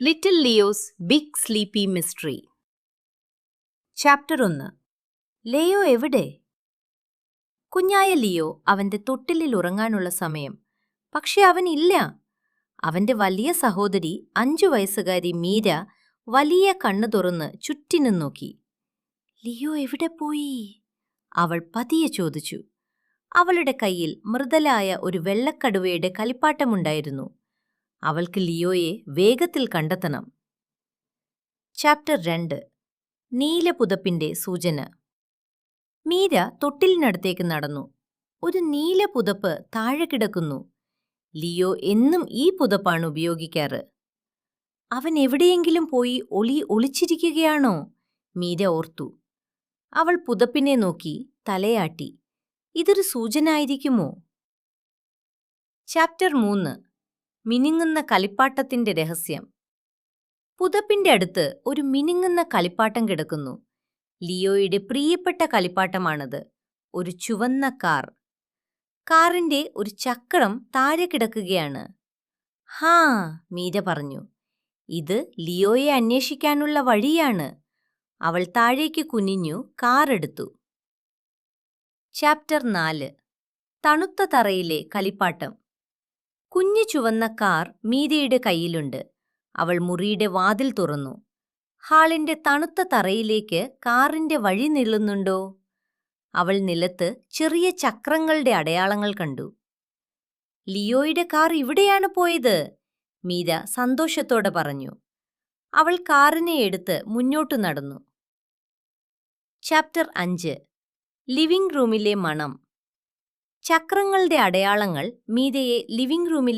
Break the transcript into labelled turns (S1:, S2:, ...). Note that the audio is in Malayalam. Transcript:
S1: Little Leo's big sleepy mystery. Chapter 1. Leo എവിടെ? കുഞ്ഞായ ലിയോ അവന്റെ തൊട്ടിലിൽ ഉറങ്ങാനുള്ള സമയം. പക്ഷെ അവനില്ല. അവന്റെ വലിയ സഹോദരി 5 വയസ്സുകാരി മീര വലിയ കണ്ണു തുറന്ന് ചുറ്റിനും നോക്കി. ലിയോ എവിടെ പോയി? അവൾ പതിയെ ചോദിച്ചു. അവളുടെ കയ്യിൽ മൃദുലായ ഒരു വെള്ളക്കടുവയുടെ കളിപ്പാട്ടമുണ്ടായിരുന്നു. അവൾക്ക് ലിയോയെ വേഗത്തിൽ കണ്ടെത്തണം. ചാപ്റ്റർ 2. നീലപുതപ്പിന്റെ സൂചന. മീര തൊട്ടിലിനടുത്തേക്ക് നടന്നു. ഒരു നീല പുതപ്പ് താഴെ കിടക്കുന്നു. ലിയോ എന്നും ഈ പുതപ്പാണ് ഉപയോഗിക്കാറ്. അവൻ എവിടെയെങ്കിലും പോയി ഒളിച്ചിരിക്കുകയാണോ? മീര ഓർത്തു. അവൾ പുതപ്പിനെ നോക്കി തലയാട്ടി. ഇതൊരു സൂചന ആയിരിക്കുമോ? ചാപ്റ്റർ 3. മിനുങ്ങുന്ന കളിപ്പാട്ടത്തിന്റെ രഹസ്യം. പുതപ്പിന്റെ അടുത്ത് ഒരു മിനുങ്ങുന്ന കളിപ്പാട്ടം കിടക്കുന്നു. ലിയോയുടെ പ്രിയപ്പെട്ട കളിപ്പാട്ടമാണത്. ഒരു ചുവന്ന കാർ. കാറിന്റെ ഒരു ചക്രം താഴെ കിടക്കുകയാണ്. ഹാ, മീര പറഞ്ഞു. ഇത് ലിയോയെ അന്വേഷിക്കാനുള്ള വഴിയാണ്. അവൾ താഴേക്ക് കുനിഞ്ഞു കാർ എടുത്തു. ചാപ്റ്റർ 4. തണുത്ത തറയിലെ കളിപ്പാട്ടം. കുഞ്ഞു ചുവന്ന കാർ മീരയുടെ കയ്യിലുണ്ട്. അവൾ മുറിയുടെ വാതിൽ തുറന്നു. ഹാളിന്റെ തണുത്ത തറയിലേക്ക് കാറിന്റെ വഴി നീളുന്നുണ്ടോ? അവൾ നിലത്ത് ചെറിയ ചക്രങ്ങളുടെ അടയാളങ്ങൾ കണ്ടു. ലിയോയുടെ കാർ ഇവിടെയാണ് പോയത്, മീര സന്തോഷത്തോടെ പറഞ്ഞു. അവൾ കാറിനെ എടുത്ത് മുന്നോട്ടു നടന്നു. ചാപ്റ്റർ 5. ലിവിംഗ് റൂമിലെ മണം. ചക്രങ്ങളുടെ അടയാളങ്ങൾ മീരയെ ലിവിംഗ് റൂമിലെ